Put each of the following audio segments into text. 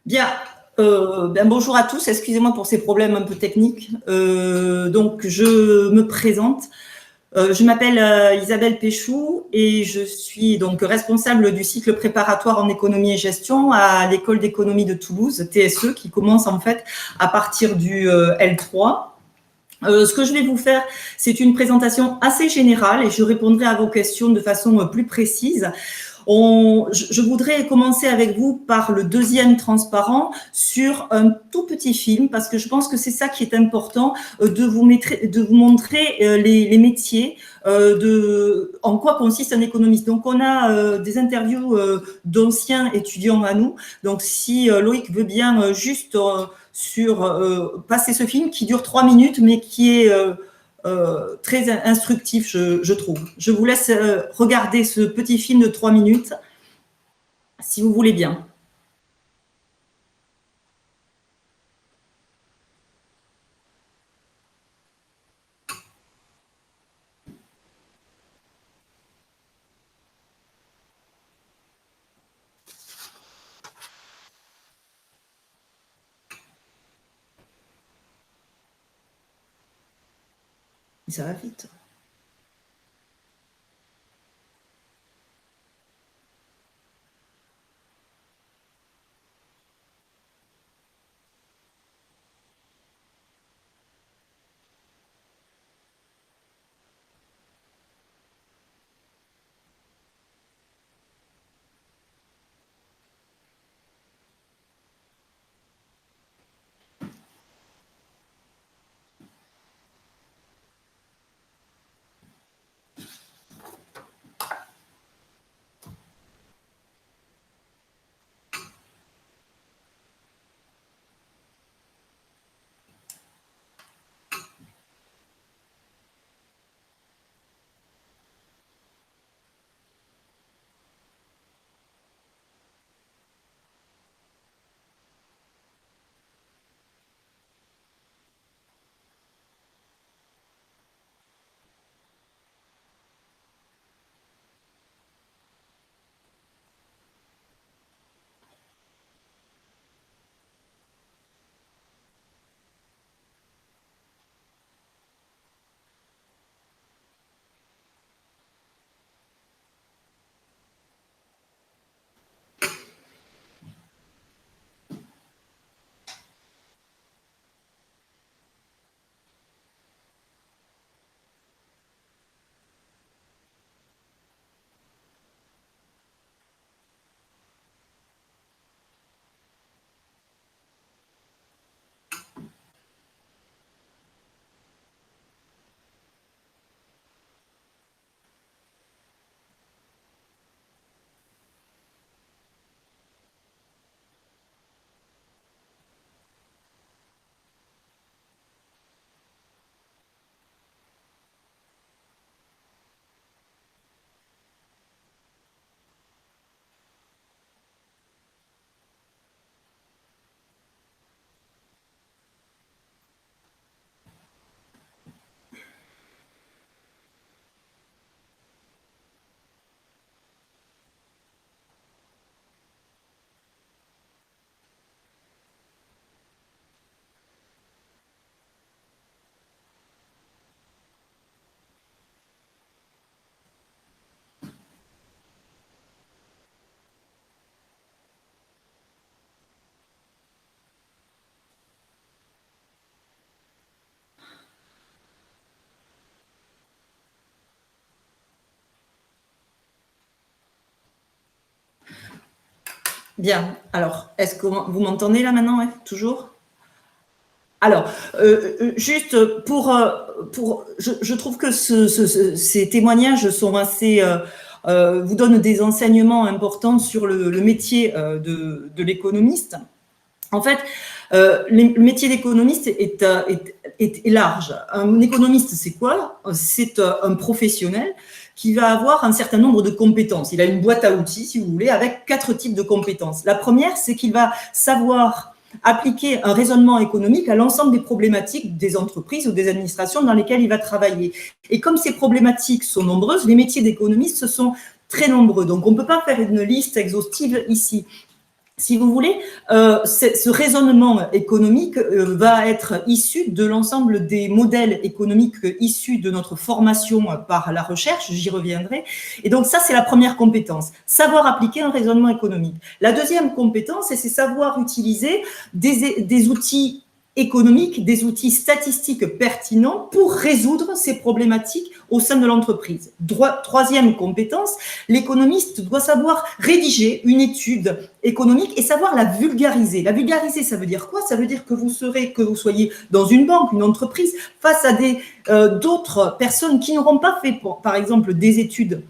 Bien, bonjour à tous. Excusez-moi pour ces problèmes un peu techniques. Donc, je me présente. Je m'appelle Isabelle Péchou et je suis donc responsable du cycle préparatoire en économie et gestion à l'école d'économie de Toulouse, TSE, qui commence en fait à partir du L3. Ce que je vais vous faire, c'est une présentation assez générale et je répondrai à vos questions de façon plus précise. Je voudrais commencer avec vous par le deuxième transparent sur un tout petit film, parce que je pense que c'est ça qui est important, de vous montrer les métiers, en quoi consiste un économiste. Donc, on a des interviews d'anciens étudiants à nous. Donc, si Loïc veut bien juste passer ce film qui dure 3 minutes, mais qui est très instructif, je trouve. Je vous laisse regarder ce petit film de 3 minutes, si vous voulez bien. Ça va vite. Bien. Alors, est-ce que vous m'entendez là maintenant, ouais, toujours? Alors, juste je trouve que ces témoignages sont assez, vous donnent des enseignements importants sur le métier de l'économiste. En fait, le métier d'économiste est large. Un économiste, c'est quoi? C'est un professionnel qui va avoir un certain nombre de compétences. Il a une boîte à outils, si vous voulez, avec 4 types de compétences. La première, c'est qu'il va savoir appliquer un raisonnement économique à l'ensemble des problématiques des entreprises ou des administrations dans lesquelles il va travailler. Et comme ces problématiques sont nombreuses, les métiers d'économiste sont très nombreux. Donc, on ne peut pas faire une liste exhaustive ici. si vous voulez, ce raisonnement économique va être issu de l'ensemble des modèles économiques issus de notre formation par la recherche, j'y reviendrai. Et donc ça, c'est la première compétence, savoir appliquer un raisonnement économique. La deuxième compétence, c'est savoir utiliser des outils économiques, des outils statistiques pertinents pour résoudre ces problématiques au sein de l'entreprise. Troisième compétence, l'économiste doit savoir rédiger une étude économique et savoir la vulgariser. La vulgariser, ça veut dire quoi? Ça veut dire que vous soyez dans une banque, une entreprise, face à d'autres personnes qui n'auront pas fait, par exemple, des études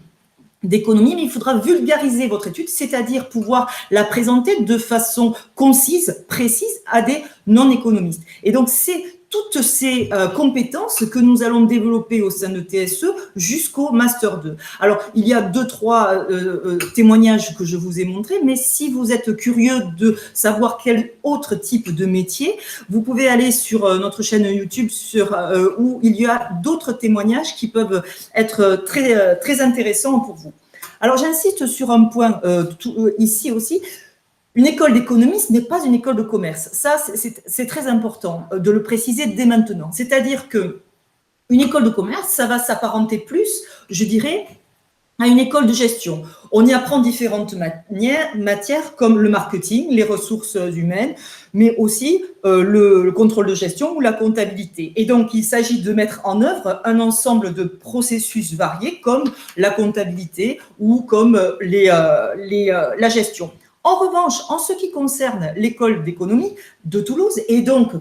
d'économie, mais il faudra vulgariser votre étude, c'est-à-dire pouvoir la présenter de façon concise, précise à des non-économistes. Et donc, c'est toutes ces compétences que nous allons développer au sein de TSE jusqu'au Master 2. Alors, il y a 2-3 témoignages que je vous ai montrés, mais si vous êtes curieux de savoir quel autre type de métier, vous pouvez aller sur notre chaîne YouTube où il y a d'autres témoignages qui peuvent être très intéressants pour vous. Alors, j'insiste sur un point ici aussi. Une école d'économie, ce n'est pas une école de commerce. Ça, c'est très important de le préciser dès maintenant. C'est-à-dire qu'une école de commerce, ça va s'apparenter plus, je dirais, à une école de gestion. On y apprend différentes matières comme le marketing, les ressources humaines, mais aussi le contrôle de gestion ou la comptabilité. Et donc, il s'agit de mettre en œuvre un ensemble de processus variés comme la comptabilité ou comme la gestion. En revanche, en ce qui concerne l'école d'économie de Toulouse, et donc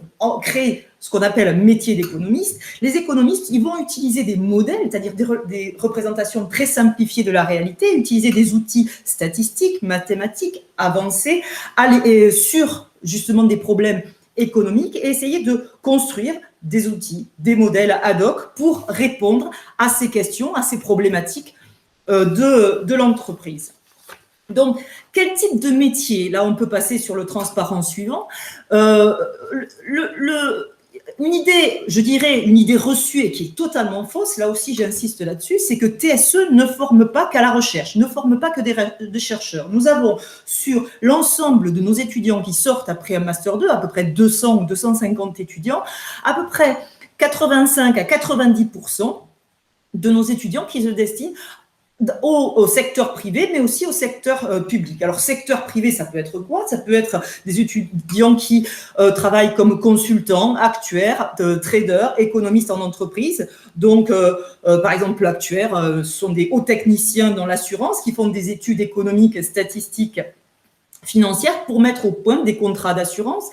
créer ce qu'on appelle un métier d'économiste, les économistes, ils vont utiliser des modèles, c'est-à-dire des représentations très simplifiées de la réalité, utiliser des outils statistiques, mathématiques, avancés, sur justement des problèmes économiques et essayer de construire des outils, des modèles ad hoc pour répondre à ces questions, à ces problématiques de l'entreprise. Donc, quel type de métier? Là, on peut passer sur le transparent suivant. Une idée, je dirais, une idée reçue et qui est totalement fausse, là aussi j'insiste là-dessus, c'est que TSE ne forme pas qu'à la recherche, ne forme pas que des chercheurs. Nous avons sur l'ensemble de nos étudiants qui sortent après un Master 2, à peu près 200 ou 250 étudiants, à peu près 85 à 90% de nos étudiants qui se destinent au secteur privé, mais aussi au secteur public. Alors, secteur privé, ça peut être quoi? Ça peut être des étudiants qui travaillent comme consultants, actuaires, traders, économistes en entreprise. Donc, par exemple, actuaires sont des hauts techniciens dans l'assurance qui font des études économiques et statistiques financières pour mettre au point des contrats d'assurance.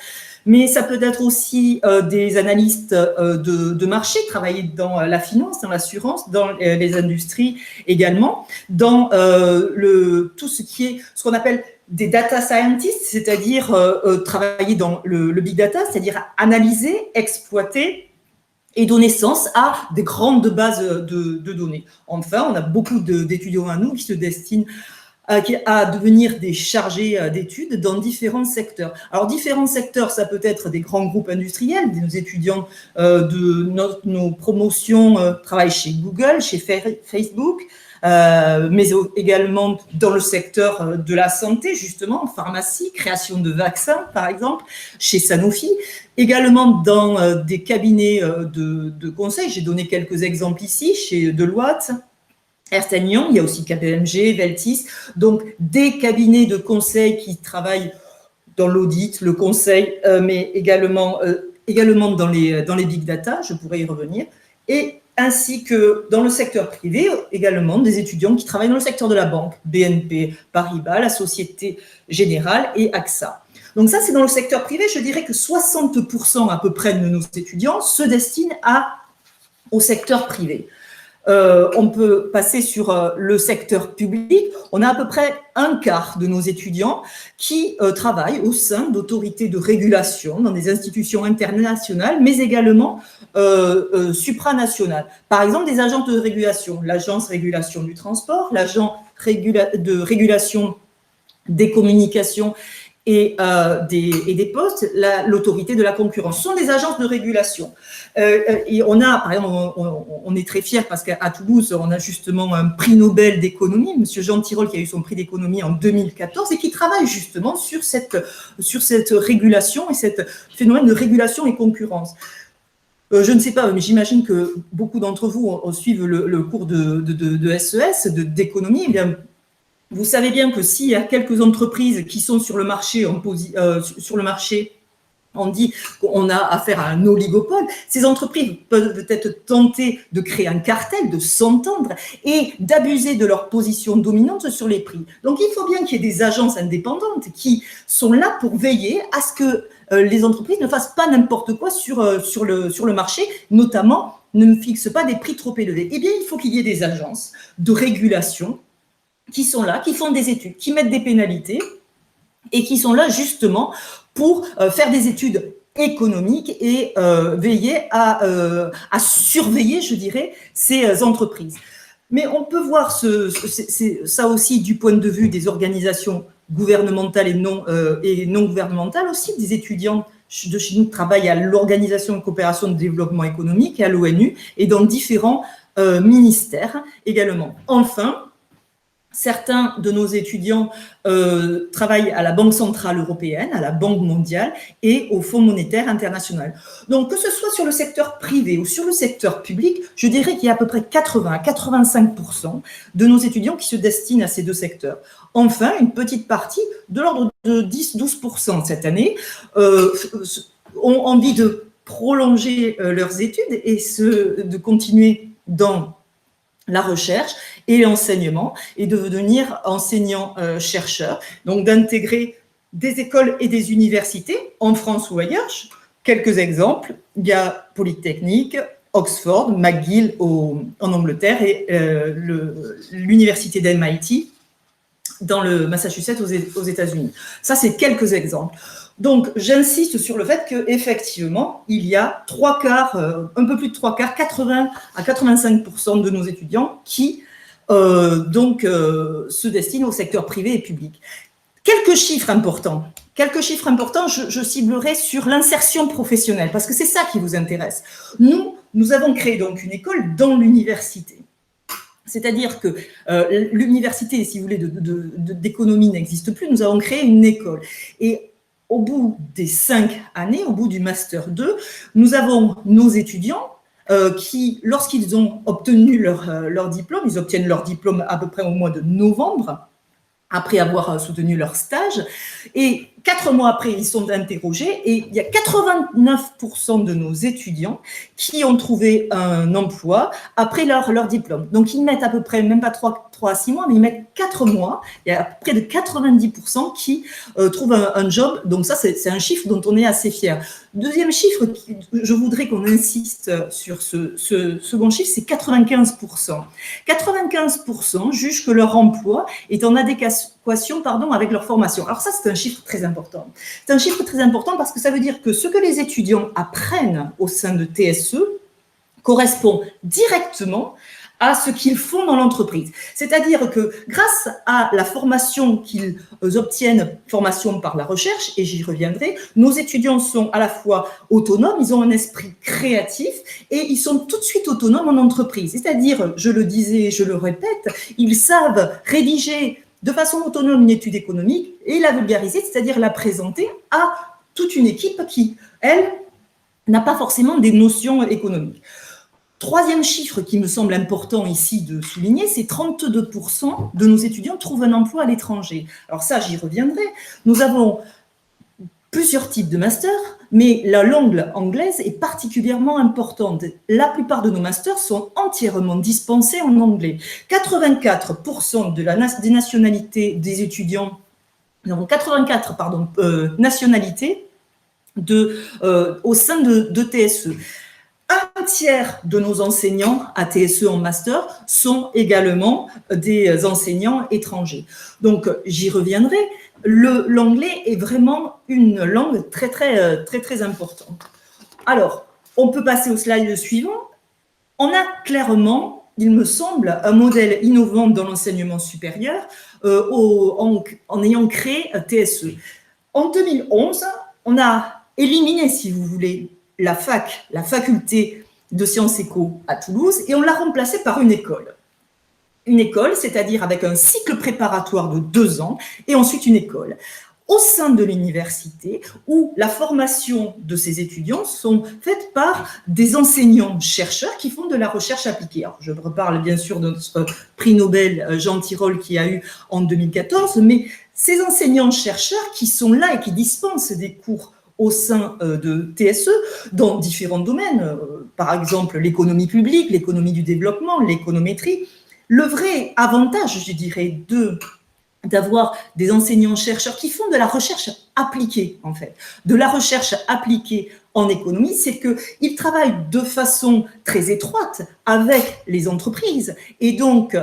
Mais ça peut être aussi des analystes de marché, travailler dans la finance, dans l'assurance, dans les industries également, dans tout ce qui est ce qu'on appelle des data scientists, c'est-à-dire travailler dans le big data, c'est-à-dire analyser, exploiter et donner sens à des grandes bases de données. Enfin, on a beaucoup d'étudiants à nous qui se destinent à devenir des chargés d'études dans différents secteurs. Alors, différents secteurs, ça peut être des grands groupes industriels, nos étudiants de nos promotions travaillent chez Google, chez Facebook, mais également dans le secteur de la santé, justement, pharmacie, création de vaccins, par exemple, chez Sanofi, également dans des cabinets de conseil. J'ai donné quelques exemples ici, chez Deloitte, Ernst & Young, il y a aussi KPMG, Veltis, donc des cabinets de conseil qui travaillent dans l'audit, le conseil, mais également dans les big data, je pourrais y revenir, et ainsi que dans le secteur privé, également des étudiants qui travaillent dans le secteur de la banque, BNP Paribas, la Société Générale et AXA. Donc ça, c'est dans le secteur privé, je dirais que 60% à peu près de nos étudiants se destinent au secteur privé. On peut passer sur le secteur public. On a à peu près un quart de nos étudiants qui travaillent au sein d'autorités de régulation dans des institutions internationales, mais également supranationales. Par exemple, des agences de régulation, l'agence régulation du transport, l'agence de régulation des communications et des postes, l'autorité de la concurrence. Ce sont des agences de régulation. Et on a, par exemple, on est très fiers parce qu'à Toulouse, on a justement un prix Nobel d'économie, M. Jean Tirole, qui a eu son prix d'économie en 2014 et qui travaille justement sur cette régulation et cet phénomène de régulation et concurrence. Je ne sais pas, mais j'imagine que beaucoup d'entre vous suivent le cours de SES, d'économie. Eh bien, vous savez bien que s'il y a quelques entreprises qui sont sur le marché, on dit qu'on a affaire à un oligopole, ces entreprises peuvent peut-être tenter de créer un cartel, de s'entendre et d'abuser de leur position dominante sur les prix. Donc, il faut bien qu'il y ait des agences indépendantes qui sont là pour veiller à ce que les entreprises ne fassent pas n'importe quoi sur le marché, notamment ne fixent pas des prix trop élevés. Eh bien, il faut qu'il y ait des agences de régulation qui sont là, qui font des études, qui mettent des pénalités et qui sont là justement pour faire des études économiques et veiller à surveiller, je dirais, ces entreprises. Mais on peut voir ça aussi du point de vue des organisations gouvernementales et non gouvernementales, aussi des étudiants de chez nous travaillent à l'Organisation de coopération de développement économique, à l'ONU, et dans différents ministères également. Enfin, certains de nos étudiants travaillent à la Banque centrale européenne, à la Banque mondiale et au Fonds monétaire international. Donc, que ce soit sur le secteur privé ou sur le secteur public, je dirais qu'il y a à peu près 80 à 85% de nos étudiants qui se destinent à ces deux secteurs. Enfin, une petite partie, de l'ordre de 10-12% cette année, ont envie de prolonger leurs études et de continuer dans la recherche et l'enseignement et de devenir enseignant-chercheur, donc d'intégrer des écoles et des universités en France ou ailleurs. Quelques exemples, il y a Polytechnique, Oxford, McGill en Angleterre et l'université d'MIT dans le Massachusetts aux États-Unis. Ça, c'est quelques exemples. Donc, j'insiste sur le fait qu'effectivement, il y a un peu plus de 80 à 85% de nos étudiants qui se destinent au secteur privé et public. Quelques chiffres importants, je ciblerai sur l'insertion professionnelle, parce que c'est ça qui vous intéresse. Nous avons créé donc une école dans l'université. C'est-à-dire que l'université, si vous voulez, d'économie n'existe plus, nous avons créé une école. Et au bout des 5 années, au bout du Master 2, nous avons nos étudiants qui, lorsqu'ils ont obtenu leur diplôme, ils obtiennent leur diplôme à peu près au mois de novembre, après avoir soutenu leur stage, et 4 mois après, ils sont interrogés, et il y a 89% de nos étudiants qui ont trouvé un emploi après leur diplôme. Donc, ils mettent à peu près, même pas 3 à 6 mois, mais ils mettent 4 mois. Il y a près de 90% qui trouvent un job. Donc, ça, c'est un chiffre dont on est assez fiers. Deuxième chiffre, je voudrais qu'on insiste sur ce second chiffre, c'est 95%. 95% jugent que leur emploi est en adéquation avec leur formation. Alors ça, c'est un chiffre très important. C'est un chiffre très important parce que ça veut dire que ce que les étudiants apprennent au sein de TSE correspond directement à ce qu'ils font dans l'entreprise. C'est-à-dire que grâce à la formation qu'ils obtiennent, formation par la recherche, et j'y reviendrai, nos étudiants sont à la fois autonomes, ils ont un esprit créatif et ils sont tout de suite autonomes en entreprise. C'est-à-dire, je le disais, je le répète, ils savent rédiger de façon autonome une étude économique et la vulgariser, c'est-à-dire la présenter à toute une équipe qui, elle, n'a pas forcément des notions économiques. Troisième chiffre qui me semble important ici de souligner, c'est 32% de nos étudiants trouvent un emploi à l'étranger. Alors ça, j'y reviendrai. Nous avons plusieurs types de masters, mais la langue anglaise est particulièrement importante. La plupart de nos masters sont entièrement dispensés en anglais. 84% des nationalités des étudiants, nous avons 84 nationalités au sein de TSE. Un tiers de nos enseignants à TSE en master sont également des enseignants étrangers. Donc, j'y reviendrai. L'anglais est vraiment une langue très, très, très, très importante. Alors, on peut passer au slide suivant. On a clairement, il me semble, un modèle innovant dans l'enseignement supérieur en ayant créé TSE. En 2011, on a éliminé, si vous voulez, la faculté de sciences éco à Toulouse, et on l'a remplacée par une école. Une école, c'est-à-dire avec un cycle préparatoire de 2 ans, et ensuite une école au sein de l'université, où la formation de ces étudiants sont faites par des enseignants-chercheurs qui font de la recherche appliquée. Alors, je reparle bien sûr de notre prix Nobel Jean Tirole qui a eu en 2014, mais ces enseignants-chercheurs qui sont là et qui dispensent des cours au sein de TSE dans différents domaines, par exemple l'économie publique, l'économie du développement, l'économétrie. Le vrai avantage, je dirais, d'avoir des enseignants-chercheurs qui font de la recherche appliquée, en fait. De la recherche appliquée en économie, c'est qu'ils travaillent de façon très étroite avec les entreprises et donc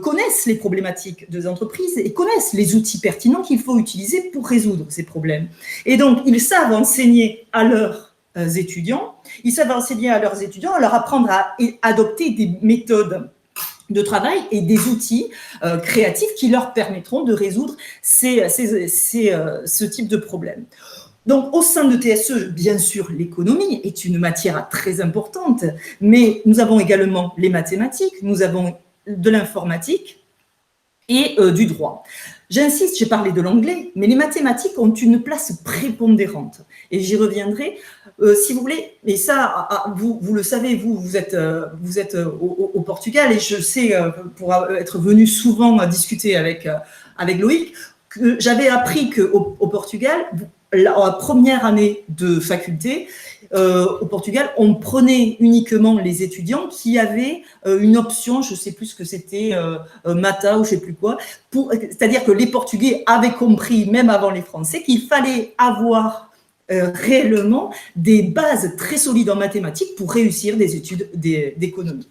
connaissent les problématiques des entreprises et connaissent les outils pertinents qu'il faut utiliser pour résoudre ces problèmes. Et donc, ils savent enseigner à leurs étudiants, leur apprendre à adopter des méthodes de travail et des outils créatifs qui leur permettront de résoudre ce type de problème. Donc, au sein de TSE, bien sûr, l'économie est une matière très importante, mais nous avons également les mathématiques, nous avons de l'informatique et du droit. J'insiste, j'ai parlé de l'anglais, mais les mathématiques ont une place prépondérante. Et j'y reviendrai, si vous voulez, et ça, vous le savez, vous êtes au Portugal, et je sais, pour être venu souvent discuter avec Loïc, que j'avais appris qu'au Portugal, la première année de faculté, au Portugal, on prenait uniquement les étudiants qui avaient une option, je ne sais plus ce que c'était, Mata ou je ne sais plus quoi, c'est-à-dire que les Portugais avaient compris, même avant les Français, qu'il fallait avoir réellement des bases très solides en mathématiques pour réussir des études d'économie.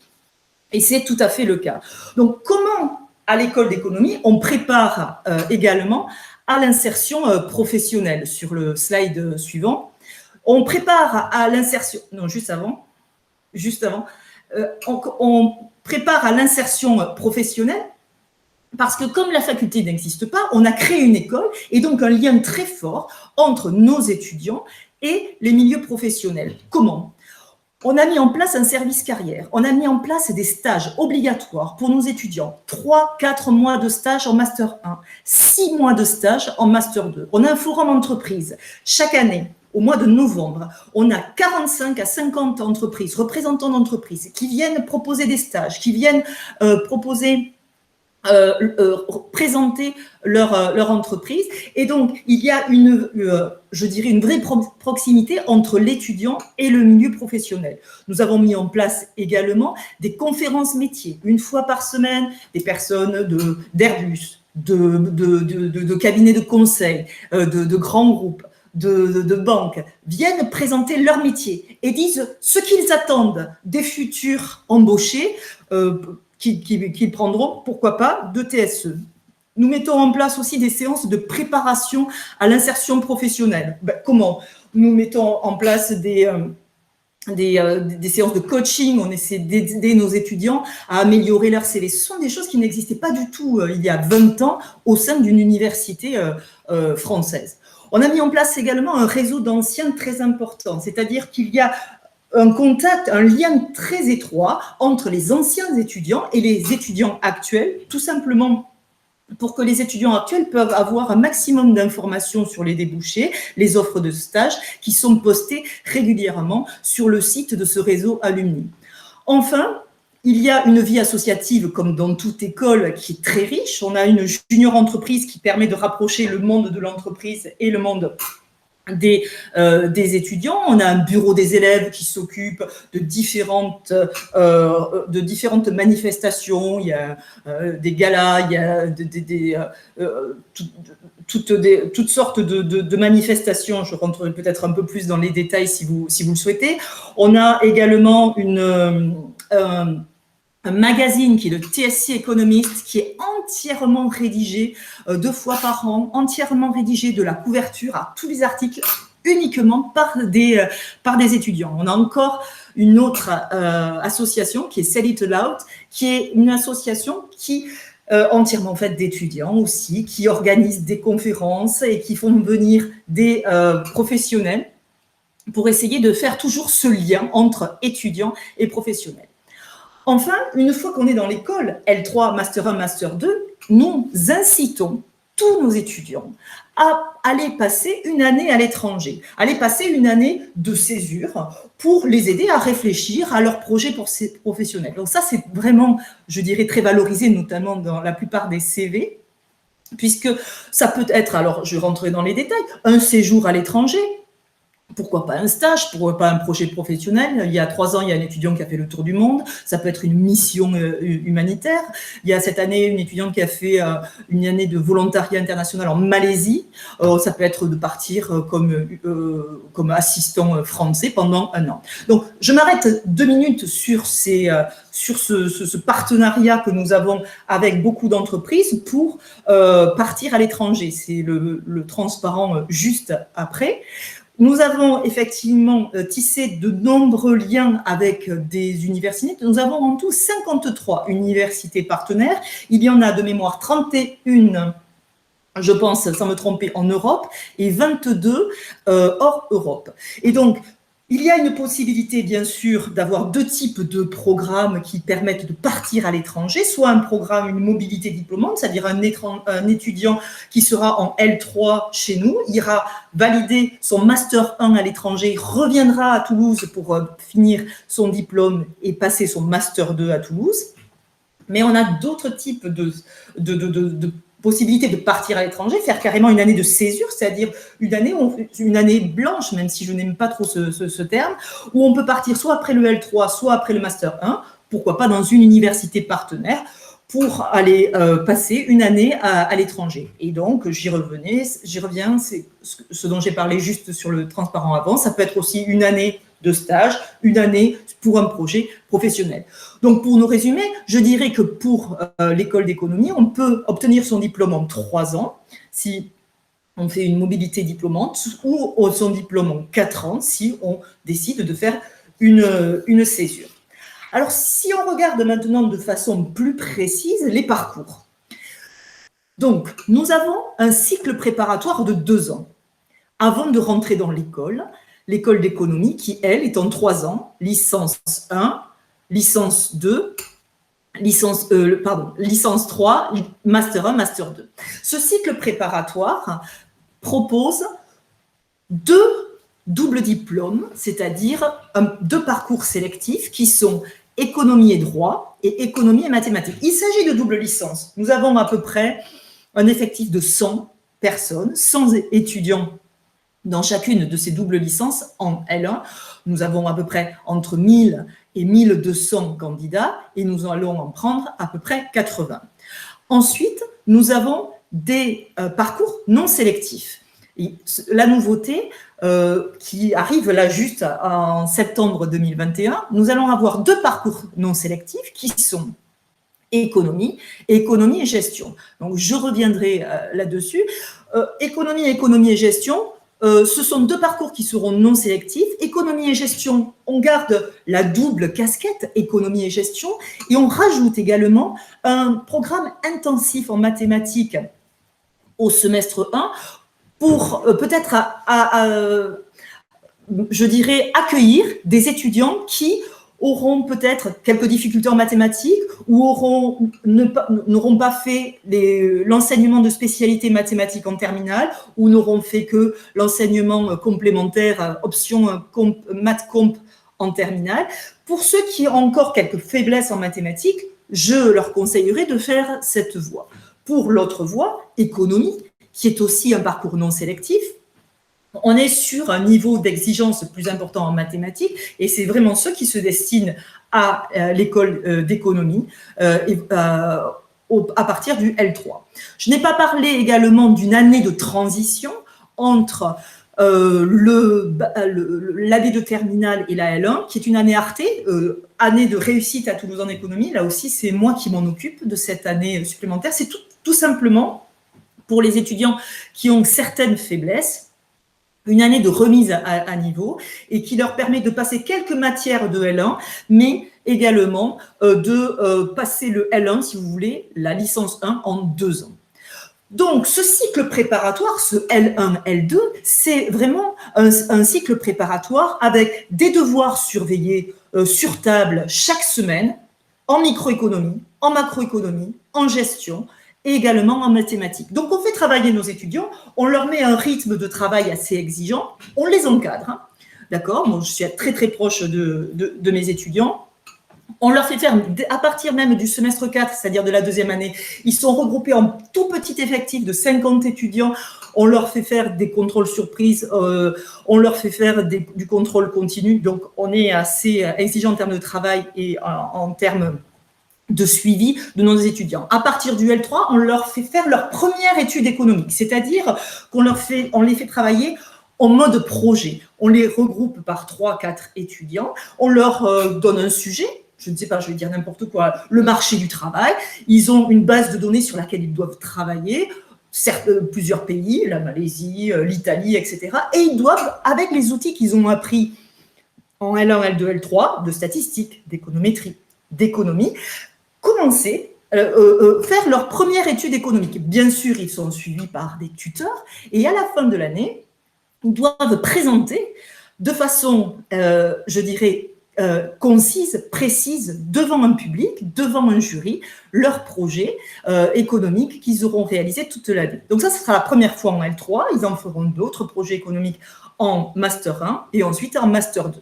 Et c'est tout à fait le cas. Donc, comment, à l'école d'économie, on prépare également à l'insertion professionnelle? Sur le slide suivant, on prépare à l'insertion, non, juste avant, on prépare à l'insertion professionnelle parce que comme la faculté n'existe pas, on a créé une école et donc un lien très fort entre nos étudiants et les milieux professionnels. Comment ? On a mis en place un service carrière, on a mis en place des stages obligatoires pour nos étudiants, 3-4 mois de stage en Master 1, 6 mois de stage en Master 2. On a un forum entreprise. Chaque année, au mois de novembre, on a 45 à 50 entreprises, représentants d'entreprises qui viennent proposer des stages, qui viennent présenter leur entreprise. Et donc, il y a je dirais, une vraie proximité entre l'étudiant et le milieu professionnel. Nous avons mis en place également des conférences métiers, 1 fois par semaine, des personnes d'Airbus, de cabinets de conseil, de grands groupes, de banques, viennent présenter leur métier et disent ce qu'ils attendent des futurs embauchés qu'ils prendront, pourquoi pas, de TSE. Nous mettons en place aussi des séances de préparation à l'insertion professionnelle. Comment ? Nous mettons en place des séances de coaching, on essaie d'aider nos étudiants à améliorer leur CV. Ce sont des choses qui n'existaient pas du tout il y a 20 ans au sein d'une université française. On a mis en place également un réseau d'anciens très important, c'est-à-dire qu'il y a un contact, un lien très étroit entre les anciens étudiants et les étudiants actuels, tout simplement pour que les étudiants actuels peuvent avoir un maximum d'informations sur les débouchés, les offres de stage qui sont postées régulièrement sur le site de ce réseau alumni. Enfin, il y a une vie associative, comme dans toute école, qui est très riche. On a une junior entreprise qui permet de rapprocher le monde de l'entreprise et le monde des étudiants. On a un bureau des élèves qui s'occupe de différentes manifestations. Il y a des galas, il y a toutes sortes de manifestations. Je rentrerai peut-être un peu plus dans les détails si vous le souhaitez. On a également un magazine qui est le TSC Economist, qui est entièrement rédigé 2 fois par an, entièrement rédigé de la couverture à tous les articles uniquement par des étudiants. On a encore une autre association qui est Say It Aloud, qui est une association qui entièrement faite d'étudiants aussi, qui organisent des conférences et qui font venir des professionnels pour essayer de faire toujours ce lien entre étudiants et professionnels. Enfin, une fois qu'on est dans l'école, L3, Master 1, Master 2, nous incitons tous nos étudiants à aller passer une année à l'étranger, aller passer une année de césure pour les aider à réfléchir à leur projet professionnel. Donc ça, c'est vraiment, je dirais, très valorisé, notamment dans la plupart des CV, puisque ça peut être, alors je rentrerai dans les détails, un séjour à l'étranger, pourquoi pas un stage, pourquoi pas un projet professionnel. Il y a 3 ans, il y a un étudiant qui a fait le tour du monde. Ça peut être une mission humanitaire. Il y a cette année une étudiante qui a fait une année de volontariat international en Malaisie. Ça peut être de partir comme assistant français pendant 1 an. Donc, je m'arrête 2 minutes sur ce partenariat que nous avons avec beaucoup d'entreprises pour partir à l'étranger. C'est le transparent juste après. Nous avons effectivement tissé de nombreux liens avec des universités. Nous avons en tout 53 universités partenaires. Il y en a de mémoire 31, je pense, sans me tromper, en Europe et 22 hors Europe. Et donc, il y a une possibilité, bien sûr, d'avoir 2 types de programmes qui permettent de partir à l'étranger, soit un programme, une mobilité diplômante, c'est-à-dire un étudiant qui sera en L3 chez nous, ira valider son Master 1 à l'étranger, reviendra à Toulouse pour finir son diplôme et passer son Master 2 à Toulouse. Mais on a d'autres types de possibilité de partir à l'étranger, faire carrément une année de césure, c'est-à-dire une année blanche, même si je n'aime pas trop ce terme, où on peut partir soit après le L3, soit après le Master 1, pourquoi pas dans une université partenaire, pour aller passer une année à l'étranger. Et donc, j'y reviens, c'est ce dont j'ai parlé juste sur le transparent avant, ça peut être aussi une année de stage, une année pour un projet professionnel. Donc, pour nous résumer, je dirais que pour l'école d'économie, on peut obtenir son diplôme en 3 ans, si on fait une mobilité diplômante, ou son diplôme en 4 ans, si on décide de faire une césure. Alors, si on regarde maintenant de façon plus précise les parcours. Donc, nous avons un cycle préparatoire de 2 ans avant de rentrer dans l'école d'économie qui, elle, est en 3 ans, licence 1, licence 2, licence 3, master 1, master 2. Ce cycle préparatoire propose 2 doubles diplômes, c'est-à-dire 2 parcours sélectifs qui sont économie et droit et économie et mathématiques. Il s'agit de double licence. Nous avons à peu près un effectif de 100 personnes, 100 étudiants dans chacune de ces doubles licences en L1. Nous avons à peu près entre 1000 et 1200 candidats et nous allons en prendre à peu près 80. Ensuite, nous avons des parcours non sélectifs. Et la nouveauté qui arrive là juste en septembre 2021, nous allons avoir 2 parcours non sélectifs qui sont économie et gestion. Donc, je reviendrai là-dessus. Économie et gestion, ce sont 2 parcours qui seront non sélectifs. Économie et gestion, on garde la double casquette, économie et gestion, et on rajoute également un programme intensif en mathématiques au semestre 1 pour peut-être, je dirais, accueillir des étudiants qui auront peut-être quelques difficultés en mathématiques ou n'auront pas fait l'enseignement de spécialité mathématiques en terminale ou n'auront fait que l'enseignement complémentaire, option maths comp en terminale. Pour ceux qui ont encore quelques faiblesses en mathématiques, je leur conseillerais de faire cette voie. Pour l'autre voie, économie, qui est aussi un parcours non sélectif, on est sur un niveau d'exigence plus important en mathématiques et c'est vraiment ceux qui se destinent à l'école d'économie à partir du L3. Je n'ai pas parlé également d'une année de transition entre l'année de terminale et la L1, qui est une année artée, année de réussite à Toulouse en économie. Là aussi, c'est moi qui m'en occupe de cette année supplémentaire. C'est tout simplement pour les étudiants qui ont certaines faiblesses, une année de remise à niveau et qui leur permet de passer quelques matières de L1, mais également de passer le L1, si vous voulez, la licence 1 en 2 ans. Donc, ce cycle préparatoire, ce L1, L2, c'est vraiment un cycle préparatoire avec des devoirs surveillés sur table chaque semaine, en microéconomie, en macroéconomie, en gestion et également en mathématiques. Donc, on fait travailler nos étudiants, on leur met un rythme de travail assez exigeant, on les encadre, hein, d'accord? Moi, je suis très, très proche de mes étudiants. On leur fait faire, à partir même du semestre 4, c'est-à-dire de la 2e année, ils sont regroupés en tout petit effectif de 50 étudiants. On leur fait faire des contrôles surprises, on leur fait faire du contrôle continu. Donc, on est assez exigeant en termes de travail et en termes de suivi de nos étudiants. À partir du L3, on leur fait faire leur première étude économique, c'est-à-dire on les fait travailler en mode projet. On les regroupe par 3-4 étudiants, on leur donne un sujet, je ne sais pas, je vais dire n'importe quoi, le marché du travail. Ils ont une base de données sur laquelle ils doivent travailler, plusieurs pays, la Malaisie, l'Italie, etc. Et ils doivent, avec les outils qu'ils ont appris en L1, L2, L3, de statistiques, d'économétrie, d'économie, commencer, faire leur première étude économique. Bien sûr, ils sont suivis par des tuteurs et à la fin de l'année, ils doivent présenter de façon, je dirais, concise, précise, devant un public, devant un jury, leur projet économique qu'ils auront réalisé toute l'année. Donc ça, ce sera la première fois en L3. Ils en feront d'autres projets économiques en Master 1 et ensuite en Master 2.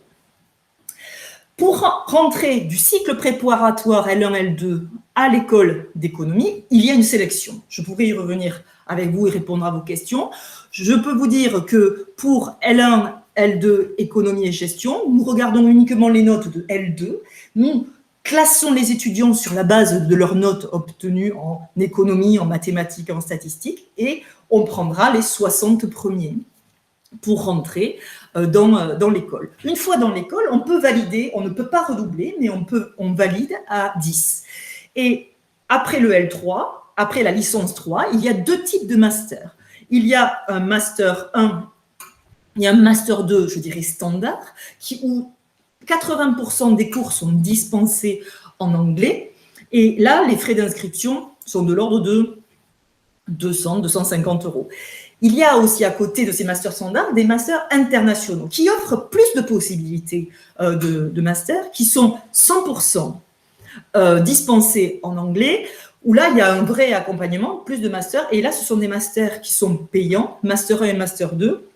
Pour rentrer du cycle préparatoire L1, L2 à l'école d'économie, il y a une sélection. Je pourrais y revenir avec vous et répondre à vos questions. Je peux vous dire que pour L1, L2, économie et gestion, nous regardons uniquement les notes de L2. Nous classons les étudiants sur la base de leurs notes obtenues en économie, en mathématiques, en statistiques, et on prendra les 60 premiers pour rentrer dans l'école. Une fois dans l'école, on peut valider, on ne peut pas redoubler, mais on valide à 10. Et après le L3, après la licence 3, il y a 2 types de masters. Il y a un master 1, il y a un master 2, je dirais standard, où 80% des cours sont dispensés en anglais. Et là, les frais d'inscription sont de l'ordre de 200, 250 €. Il y a aussi à côté de ces masters standards des masters internationaux qui offrent plus de possibilités de masters qui sont 100% dispensés en anglais, où là, il y a un vrai accompagnement, plus de masters. Et là, ce sont des masters qui sont payants, master 1 et master 2.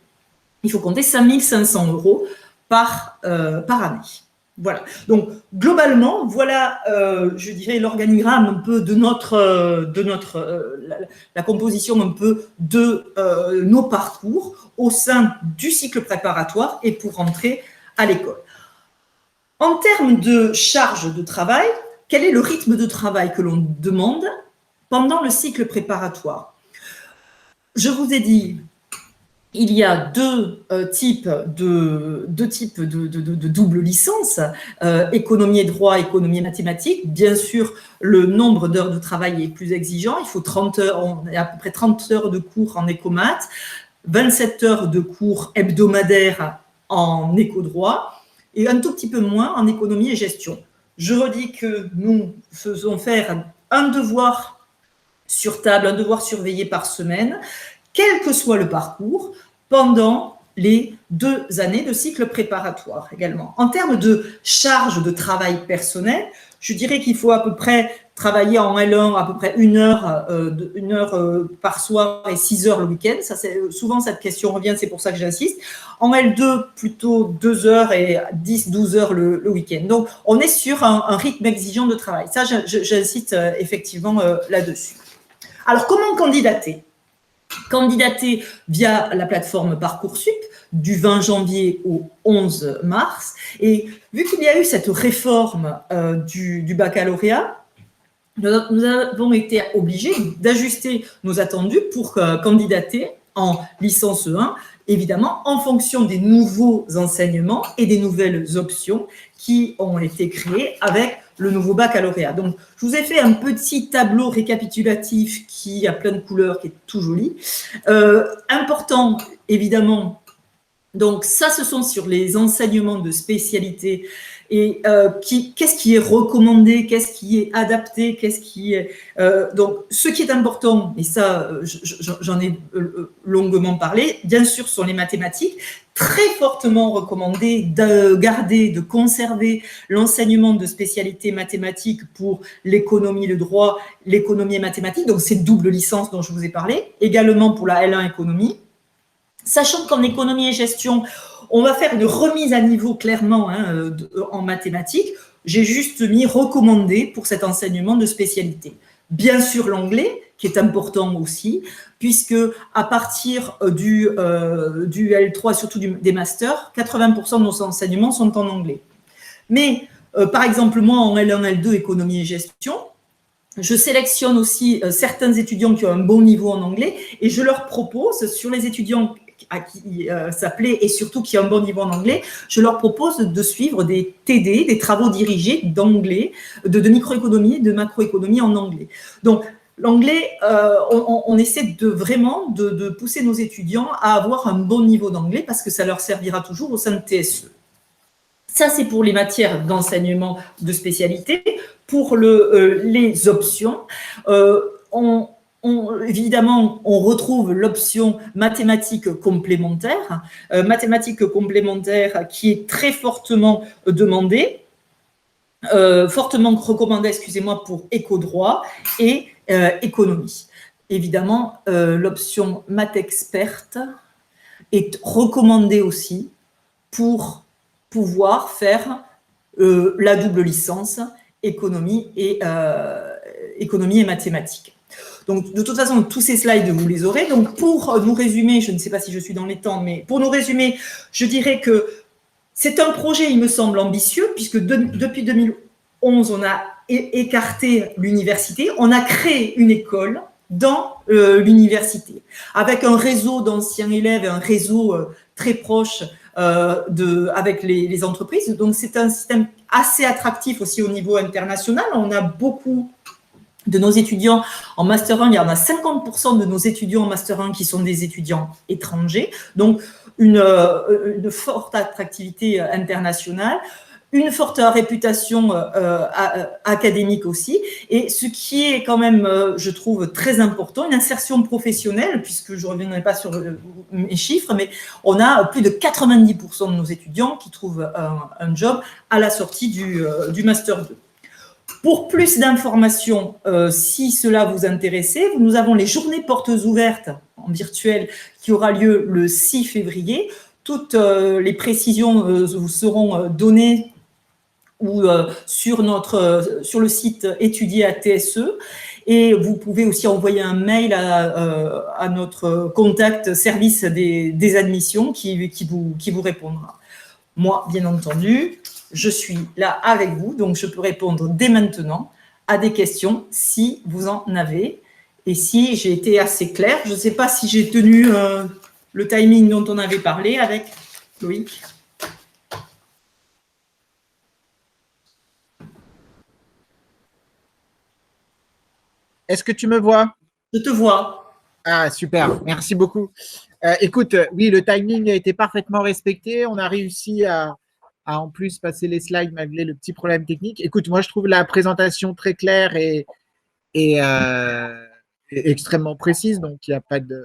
Il faut compter 5 500 € par année. Voilà. Donc, globalement, voilà, je dirais, l'organigramme un peu de la composition un peu de nos parcours au sein du cycle préparatoire et pour rentrer à l'école. En termes de charge de travail, quel est le rythme de travail que l'on demande pendant le cycle préparatoire? Je vous ai dit, il y a deux types de double licence, économie et droit, économie et mathématiques. Bien sûr, le nombre d'heures de travail est plus exigeant. Il faut 30 heures, on a à peu près 30 heures de cours en écomat, 27 heures de cours hebdomadaires en éco-droit et un tout petit peu moins en économie et gestion. Je redis que nous faisons faire un devoir sur table, un devoir surveillé par semaine, quel que soit le parcours, pendant les 2 années de cycle préparatoire également. En termes de charge de travail personnel, je dirais qu'il faut à peu près travailler en L1 à peu près 1 heure par soir et 6 heures le week-end. Ça, souvent, cette question revient, c'est pour ça que j'insiste. En L2, plutôt 2 heures et 10-12 heures le week-end. Donc, on est sur un rythme exigeant de travail. Ça, j'insiste effectivement là-dessus. Alors, comment candidater ? Candidater via la plateforme Parcoursup du 20 janvier au 11 mars. Et vu qu'il y a eu cette réforme du baccalauréat, nous avons été obligés d'ajuster nos attendus pour candidater en licence 1, évidemment en fonction des nouveaux enseignements et des nouvelles options qui ont été créées avec le nouveau baccalauréat. Donc, je vous ai fait un petit tableau récapitulatif qui a plein de couleurs, qui est tout joli. Important, évidemment, donc ça, ce sont sur les enseignements de spécialité et qu'est-ce qui est recommandé, qu'est-ce qui est adapté, qu'est-ce qui est… donc, ce qui est important, et ça, j'en ai longuement parlé, bien sûr, sont les mathématiques, très fortement recommandé de garder, de conserver l'enseignement de spécialités mathématiques pour l'économie, le droit, l'économie et mathématiques, donc c'est double licence dont je vous ai parlé, également pour la L1 économie, sachant qu'en économie et gestion, on va faire une remise à niveau clairement en mathématiques. J'ai juste mis recommandé pour cet enseignement de spécialité. Bien sûr, l'anglais, qui est important aussi, puisque à partir du L3, surtout des masters, 80% de nos enseignements sont en anglais. Mais, par exemple, moi, en L1, L2, économie et gestion, je sélectionne aussi certains étudiants qui ont un bon niveau en anglais et je leur propose, sur les étudiants à qui ça plaît et surtout qui ont un bon niveau en anglais, je leur propose de suivre des TD, des travaux dirigés d'anglais, de microéconomie et de macroéconomie en anglais. Donc, l'anglais, on essaie vraiment de pousser nos étudiants à avoir un bon niveau d'anglais parce que ça leur servira toujours au sein de TSE. Ça, c'est pour les matières d'enseignement de spécialité. Pour les options, évidemment, on retrouve l'option mathématiques complémentaires, qui est très fortement demandée, fortement recommandée, excusez-moi, pour éco-droit et économie. Évidemment, l'option maths experte est recommandée aussi pour pouvoir faire la double licence économie et mathématiques. Donc, de toute façon, tous ces slides, vous les aurez. Donc, pour nous résumer, je ne sais pas si je suis dans les temps, mais pour nous résumer, je dirais que c'est un projet, il me semble, ambitieux, puisque depuis 2011, on a écarté l'université, on a créé une école dans l'université, avec un réseau d'anciens élèves et un réseau très proche avec les entreprises. Donc, c'est un système assez attractif aussi au niveau international. On a beaucoup de nos étudiants en Master 1, il y en a 50% de nos étudiants en Master 1 qui sont des étudiants étrangers. Donc, une forte attractivité internationale, une forte réputation académique aussi, et ce qui est quand même, je trouve, très important, une insertion professionnelle, puisque je ne reviendrai pas sur mes chiffres, mais on a plus de 90% de nos étudiants qui trouvent un job à la sortie du Master 2. Pour plus d'informations, si cela vous intéresse, nous avons les journées portes ouvertes en virtuel qui aura lieu le 6 février. Toutes les précisions vous seront données sur le site étudier à TSE, et vous pouvez aussi envoyer un mail à notre contact service des admissions qui vous répondra. Moi, bien entendu, je suis là avec vous, donc je peux répondre dès maintenant à des questions si vous en avez. Et si j'ai été assez claire, je ne sais pas si j'ai tenu le timing dont on avait parlé avec Loïc. Est-ce que tu me vois? Je te vois. Ah, super, merci beaucoup. Écoute, oui, le timing a été parfaitement respecté. On a réussi à en plus passer les slides malgré le petit problème technique. Écoute, moi, je trouve la présentation très claire et extrêmement précise, donc il n'y a pas de…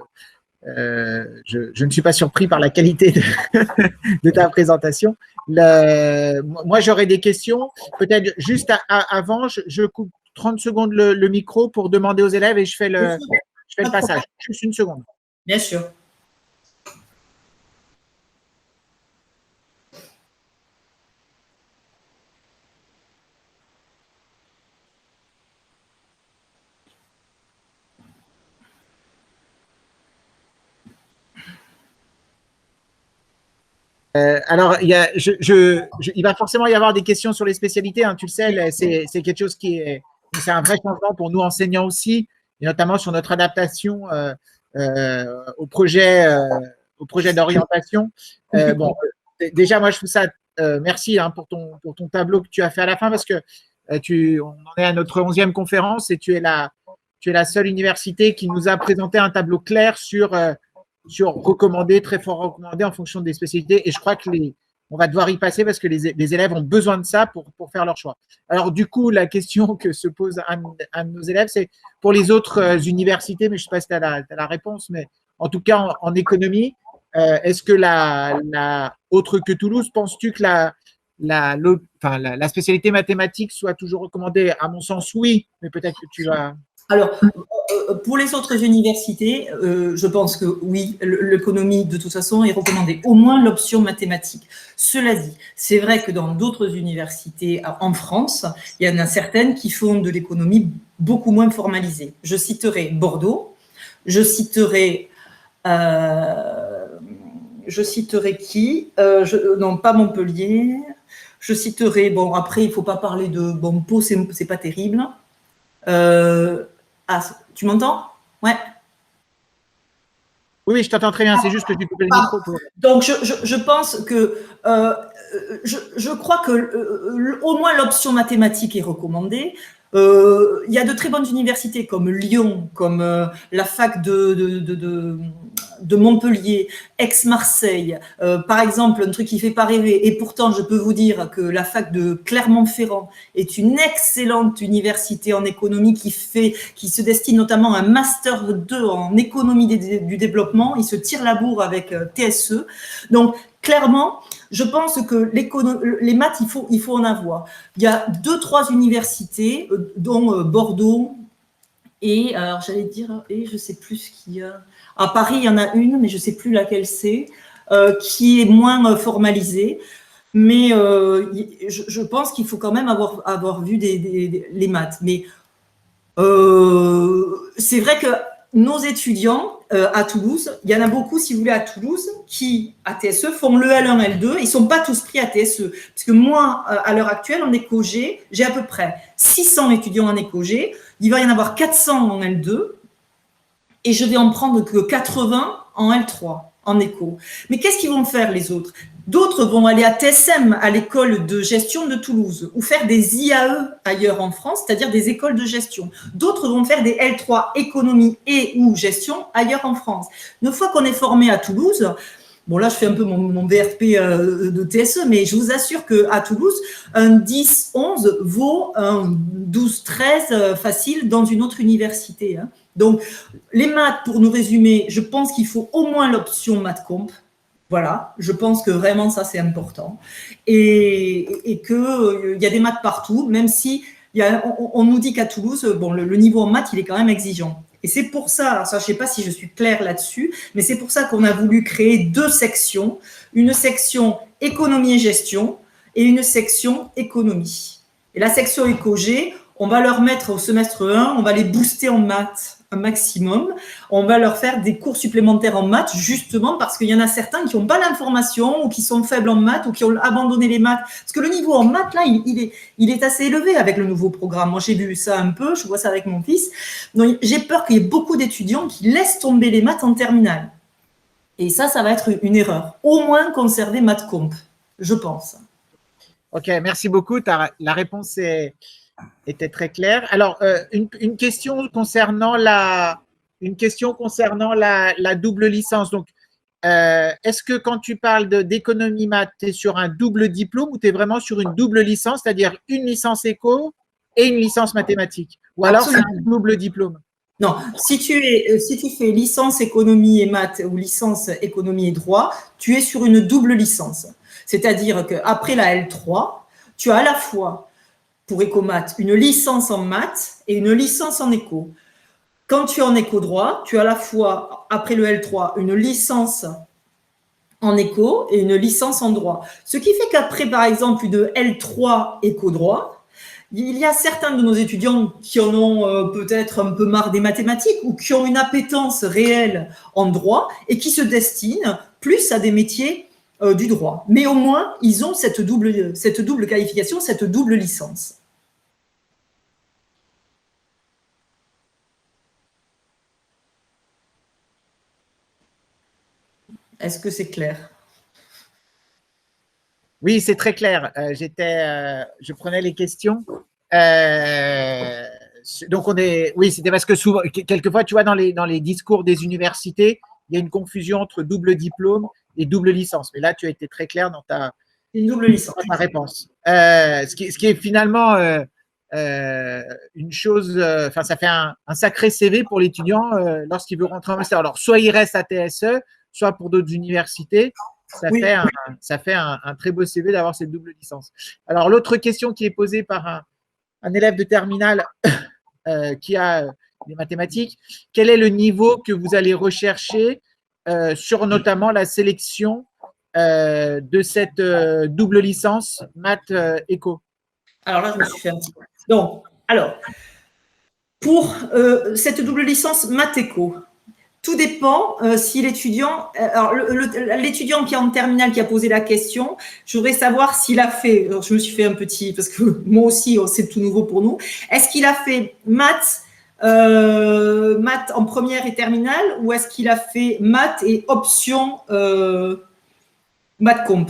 je ne suis pas surpris par la qualité de ta présentation. Moi, j'aurais des questions. Peut-être juste avant, je coupe 30 secondes le micro pour demander aux élèves et je fais le passage. Juste une seconde. Bien sûr. Alors, il va forcément y avoir des questions sur les spécialités. Hein, tu le sais, c'est quelque chose c'est un vrai changement pour nous enseignants aussi, et notamment sur notre adaptation au projet d'orientation. Bon, déjà, moi, je trouve ça. Merci pour ton tableau que tu as fait à la fin, parce que on en est à notre 11e conférence et tu es la seule université qui nous a présenté un tableau clair sur recommandé, très fort recommandé en fonction des spécialités. Et je crois que on va devoir y passer parce que les élèves ont besoin de ça pour faire leur choix. Alors, du coup, la question que se pose un de nos élèves, c'est pour les autres universités, mais je ne sais pas si tu as la réponse, mais en tout cas, en économie, est-ce que autre que Toulouse, penses-tu que la spécialité mathématique soit toujours recommandée? À mon sens, oui, mais peut-être que tu vas… Alors, pour les autres universités, je pense que oui, l'économie, de toute façon, est recommandée, au moins l'option mathématique. Cela dit, c'est vrai que dans d'autres universités en France, il y en a certaines qui font de l'économie beaucoup moins formalisée. Je citerai Bordeaux, je citerai qui non, pas Montpellier. Je citerai, bon, après, il ne faut pas parler de Pau, c'est pas terrible. Tu m'entends? Ouais. Oui, je t'entends très bien, c'est juste que j'ai coupé le micro. Donc, je pense que, je crois que au moins l'option mathématique est recommandée. Il y a de très bonnes universités comme Lyon, comme la fac de Montpellier, Aix-Marseille, par exemple, un truc qui ne fait pas rêver. Et pourtant, je peux vous dire que la fac de Clermont-Ferrand est une excellente université en économie qui se destine notamment à un master 2 en économie du développement. Ils se tirent la bourre avec TSE. Donc, clairement, je pense que les maths, il faut en avoir. Il y a 2-3 universités, dont Bordeaux, et alors j'allais dire, et je ne sais plus ce qu'il y a. À Paris, il y en a une, mais je ne sais plus laquelle c'est, qui est moins formalisée. Mais je pense qu'il faut quand même avoir vu les maths. Mais c'est vrai que nos étudiants à Toulouse, il y en a beaucoup, si vous voulez, à Toulouse, qui, à TSE, font le L1, L2. Ils ne sont pas tous pris à TSE. Parce que moi, à l'heure actuelle, en éco-G, j'ai à peu près 600 étudiants en éco-G. Il va y en avoir 400 en L2. Et je vais en prendre que 80 en L3, en éco. Mais qu'est-ce qu'ils vont faire, les autres? D'autres vont aller à TSM, à l'école de gestion de Toulouse, ou faire des IAE ailleurs en France, c'est-à-dire des écoles de gestion. D'autres vont faire des L3 économie et ou gestion ailleurs en France. Une fois qu'on est formé à Toulouse, bon là je fais un peu mon VRP de TSE, mais je vous assure qu'à Toulouse, un 10-11 vaut un 12-13 facile dans une autre université. Hein. Donc, les maths, pour nous résumer, je pense qu'il faut au moins l'option maths comp. Voilà, je pense que vraiment ça, c'est important. Et qu'il y a des maths partout, même si on nous dit qu'à Toulouse, bon, le niveau en maths, il est quand même exigeant. Et c'est pour ça, je ne sais pas si je suis claire là-dessus, mais c'est pour ça qu'on a voulu créer 2 sections, une section économie et gestion et une section économie. Et la section éco-G, on va leur mettre au semestre 1, on va les booster en maths un maximum. On va leur faire des cours supplémentaires en maths, justement parce qu'il y en a certains qui n'ont pas l'information ou qui sont faibles en maths ou qui ont abandonné les maths. Parce que le niveau en maths, là, il est assez élevé avec le nouveau programme. Moi, j'ai vu ça un peu, je vois ça avec mon fils. Donc, j'ai peur qu'il y ait beaucoup d'étudiants qui laissent tomber les maths en terminale. Et ça va être une erreur. Au moins conserver maths comp, je pense. Ok, merci beaucoup. La réponse était très claire. Alors, une question concernant la double licence. Donc, est-ce que quand tu parles d'économie maths, tu es sur un double diplôme ou tu es vraiment sur une double licence, c'est-à-dire une licence éco et une licence mathématique? Ou alors c'est un double diplôme? Non, si tu fais licence économie et maths ou licence économie et droit, tu es sur une double licence. C'est-à-dire qu'après la L3, tu as à la fois pour éco-maths une licence en maths et une licence en éco. Quand tu es en éco-droit, tu as à la fois, après le L3, une licence en éco et une licence en droit. Ce qui fait qu'après, par exemple, une L3 éco-droit, il y a certains de nos étudiants qui en ont peut-être un peu marre des mathématiques ou qui ont une appétence réelle en droit et qui se destinent plus à des métiers du droit. Mais au moins, ils ont cette double qualification, cette double licence. Est-ce que c'est clair? Oui, c'est très clair. Je prenais les questions. Donc, oui, c'était parce que souvent, quelquefois, tu vois, dans les discours des universités, il y a une confusion entre double diplôme et double licence. Mais là, tu as été très clair dans Une double licence. Ma réponse. Ce qui est finalement une chose, enfin, ça fait un sacré CV pour l'étudiant lorsqu'il veut rentrer en master. Alors, soit il reste à TSE, soit pour d'autres universités. Ça fait un très beau CV d'avoir cette double licence. Alors, l'autre question qui est posée par un élève de terminale qui a des mathématiques, quel est le niveau que vous allez rechercher sur notamment la sélection de cette double licence maths éco? Alors là, je me suis fait un petit peu. Donc, alors, pour cette double licence maths éco, tout dépend si l'étudiant, alors l'étudiant qui est en terminale qui a posé la question, je voudrais savoir s'il a fait, alors je me suis fait un petit, parce que moi aussi c'est tout nouveau pour nous, est-ce qu'il a fait maths en première et terminale ou est-ce qu'il a fait maths et option maths comp?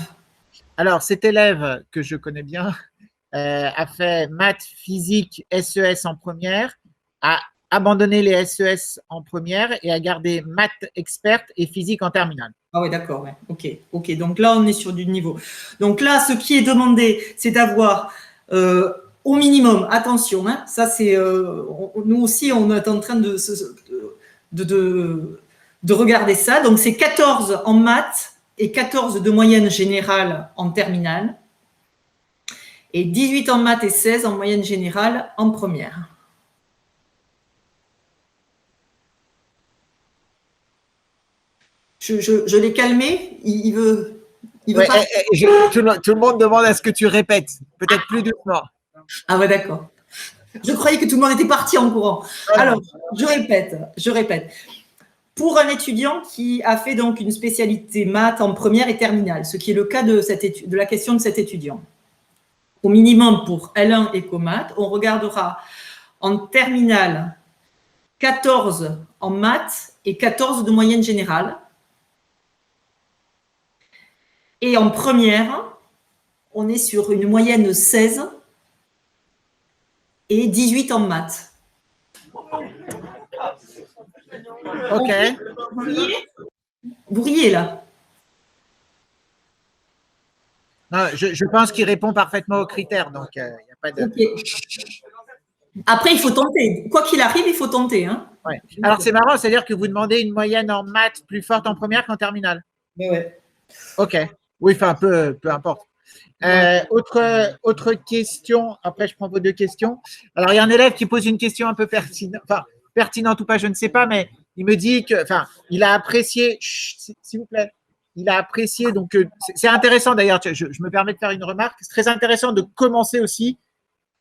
Alors, cet élève que je connais bien a fait maths, physique, SES en première, a abandonné les SES en première et a gardé maths experte et physique en terminale. Ah oui, d'accord, ouais. Ok. Donc là, on est sur du niveau. Donc là, ce qui est demandé, c'est d'avoir au minimum, attention, hein, ça c'est, nous aussi, on est en train de regarder ça. Donc c'est 14 en maths et 14 de moyenne générale en terminale et 18 en maths et 16 en moyenne générale en première. Je l'ai calmé, il veut Ouais, pas... tout le monde demande à ce que tu répètes, peut-être plus doucement. Ah ouais, d'accord. Je croyais que tout le monde était parti en courant. Alors, je répète. Pour un étudiant qui a fait donc une spécialité maths en première et terminale, ce qui est le cas de la question de cet étudiant, au minimum pour L1 éco-maths, on regardera en terminale 14 en maths et 14 de moyenne générale. Et en première, on est sur une moyenne 16 et 18 en maths. Ok. Vous riez là? Non, je pense qu'il répond parfaitement aux critères, donc il n'y a pas de… Okay. Après, il faut tenter. Quoi qu'il arrive, il faut tenter. Hein. Ouais. Alors, c'est marrant, c'est-à-dire que vous demandez une moyenne en maths plus forte en première qu'en terminale. Mais ouais. Ok. Oui, enfin, peu importe. Autre question, après je prends vos deux questions. Alors, il y a un élève qui pose une question un peu pertinente ou pas, je ne sais pas, mais il me dit que, il a apprécié, s'il vous plaît, il a apprécié, donc c'est intéressant d'ailleurs, je me permets de faire une remarque, c'est très intéressant de commencer aussi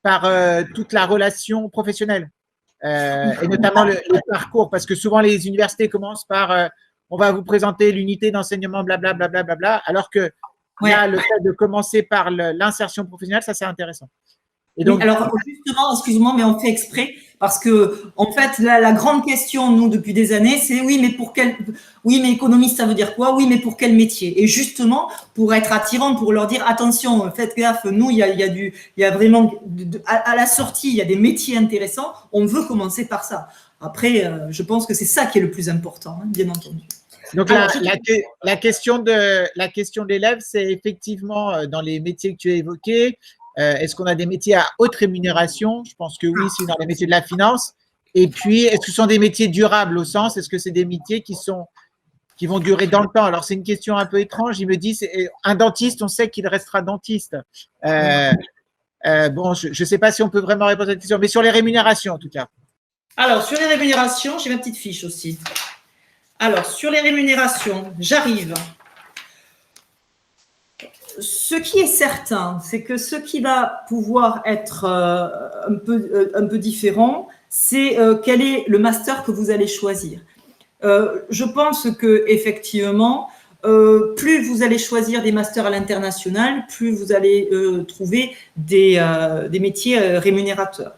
par toute la relation professionnelle et notamment le parcours, parce que souvent les universités commencent par on va vous présenter l'unité d'enseignement, blablabla, alors que là, le fait de commencer par l'insertion professionnelle, ça c'est intéressant. Et donc, alors justement, excuse-moi, mais on fait exprès parce que en fait, la grande question, nous, depuis des années, c'est oui, mais économiste, ça veut dire quoi? Oui, mais pour quel métier? Et justement, pour être attirant, pour leur dire attention, faites gaffe, nous, il y a vraiment à la sortie, il y a des métiers intéressants. On veut commencer par ça. Après, je pense que c'est ça qui est le plus important, hein, bien entendu. Donc, la question de l'élève, c'est effectivement dans les métiers que tu as évoqués. Est-ce qu'on a des métiers à haute rémunération? Je pense que oui, c'est dans les métiers de la finance. Et puis, est-ce que ce sont des métiers durables au sens? Est-ce que c'est des métiers qui vont durer dans le temps? Alors, c'est une question un peu étrange. Il me dit, un dentiste, on sait qu'il restera dentiste. Bon, je ne sais pas si on peut vraiment répondre à cette question, mais sur les rémunérations, en tout cas. Alors, sur les rémunérations, j'ai ma petite fiche aussi. Alors, sur les rémunérations, j'arrive. Ce qui est certain, c'est que ce qui va pouvoir être un peu différent, c'est quel est le master que vous allez choisir. Je pense que effectivement, plus vous allez choisir des masters à l'international, plus vous allez trouver des métiers rémunérateurs.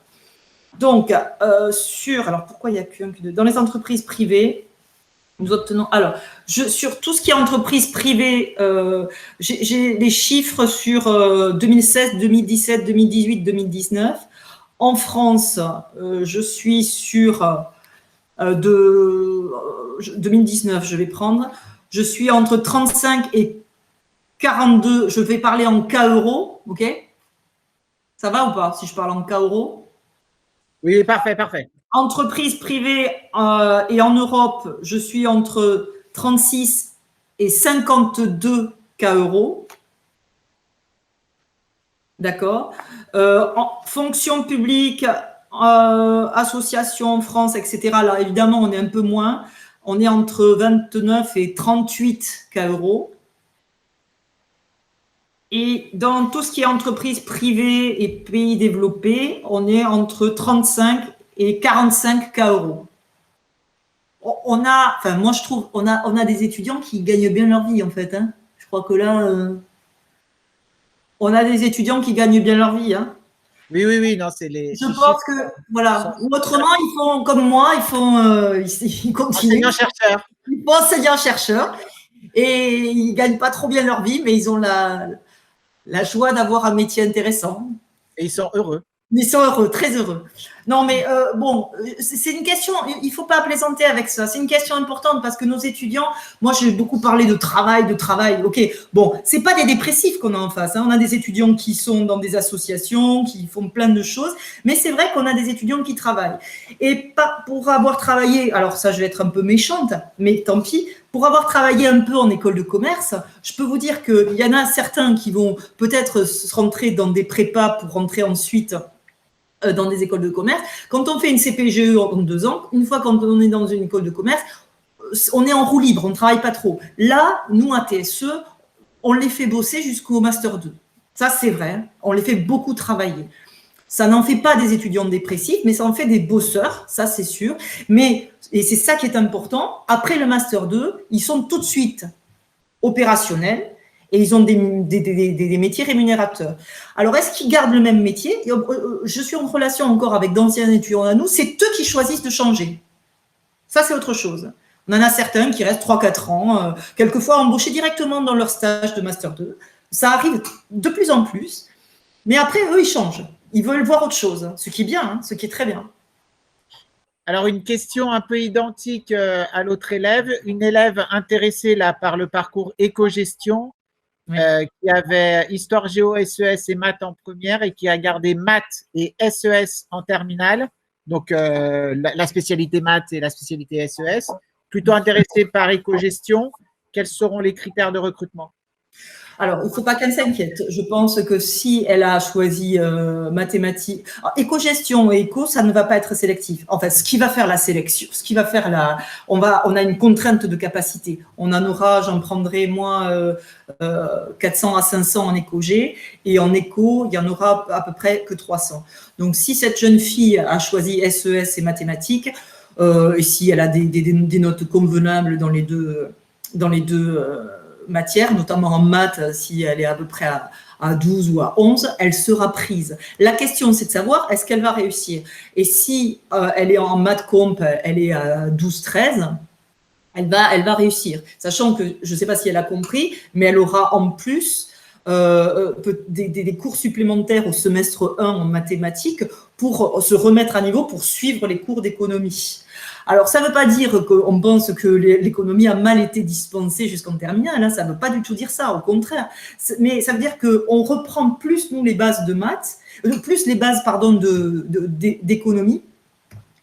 Donc, alors pourquoi il n'y a qu'un que deux? Dans les entreprises privées, nous obtenons. Alors, sur tout ce qui est entreprise privée, j'ai les chiffres sur 2016, 2017, 2018, 2019. En France, je suis sur 2019, je vais prendre. Je suis entre 35 et 42, je vais parler en cas euros, ok? Ça va ou pas si je parle en cas euros? Oui, parfait, parfait. Entreprise privée et en Europe, je suis entre 36 et 52 cas euros. D'accord. Fonction publique, association, France, etc. Là, évidemment, on est un peu moins. On est entre 29 et 38 cas euros. Et dans tout ce qui est entreprise privée et pays développés, on est entre 35 et 45 cas euros. On a, enfin, moi je trouve, on a des étudiants qui gagnent bien leur vie en fait. Hein. Je crois que là, on a des étudiants qui gagnent bien leur vie. Hein. Oui, oui, oui, non, c'est les. Je pense que, voilà. Ou autrement, ils font comme moi, ils continuent. Enseignants-chercheurs. Ils font enseignants-chercheurs et ils ne gagnent pas trop bien leur vie, mais ils ont la joie d'avoir un métier intéressant. Et ils sont heureux. Ils sont heureux, très heureux. Non, mais bon, c'est une question, il ne faut pas plaisanter avec ça. C'est une question importante parce que nos étudiants, moi j'ai beaucoup parlé de travail, ok. Bon, ce n'est pas des dépressifs qu'on a en face. Hein. On a des étudiants qui sont dans des associations, qui font plein de choses, mais c'est vrai qu'on a des étudiants qui travaillent. Et pour avoir travaillé, alors ça je vais être un peu méchante, mais tant pis, pour avoir travaillé un peu en école de commerce, je peux vous dire qu'il y en a certains qui vont peut-être rentrer dans des prépas pour rentrer ensuite dans des écoles de commerce. Quand on fait une CPGE en 2 ans, une fois quand on est dans une école de commerce, on est en roue libre, on ne travaille pas trop. Là, nous, à TSE, on les fait bosser jusqu'au Master 2. Ça, c'est vrai, on les fait beaucoup travailler. Ça n'en fait pas des étudiants dépressifs, mais ça en fait des bosseurs, ça c'est sûr. Mais, et c'est ça qui est important, après le Master 2, ils sont tout de suite opérationnels, et ils ont des métiers rémunérateurs. Alors, est-ce qu'ils gardent le même métier? Je suis en relation encore avec d'anciens étudiants à nous, c'est eux qui choisissent de changer. Ça, c'est autre chose. On en a certains qui restent 3-4 ans, quelquefois embauchés directement dans leur stage de Master 2. Ça arrive de plus en plus. Mais après, eux, ils changent. Ils veulent voir autre chose, ce qui est bien, hein, ce qui est très bien. Alors, une question un peu identique à l'autre élève. Une élève intéressée là, par le parcours éco-gestion, oui. Qui avait histoire géo, SES et maths en première et qui a gardé maths et SES en terminale. Donc, la spécialité maths et la spécialité SES. Plutôt intéressée par éco-gestion. Quels seront les critères de recrutement? Alors, il ne faut pas qu'elle s'inquiète. Je pense que si elle a choisi mathématiques, éco-gestion et éco, ça ne va pas être sélectif. Enfin, ce qui va faire la sélection, ce qui va faire on a une contrainte de capacité. On en aura, j'en prendrai moi 400 à 500 en éco-G et en éco, il y en aura à peu près que 300. Donc, si cette jeune fille a choisi SES et mathématiques, et si elle a des notes convenables dans les deux matière, notamment en maths, si elle est à peu près à 12 ou à 11, elle sera prise. La question, c'est de savoir, est-ce qu'elle va réussir? Et si elle est en maths comp, elle est à 12-13, elle va réussir. Sachant que, je ne sais pas si elle a compris, mais elle aura en plus des cours supplémentaires au semestre 1 en mathématiques pour se remettre à niveau, pour suivre les cours d'économie. Alors, ça ne veut pas dire qu'on pense que l'économie a mal été dispensée jusqu'en terminale, hein, ça ne veut pas du tout dire ça, au contraire. Mais ça veut dire qu'on reprend plus, nous, les bases de maths, plus les bases, pardon, d'économie,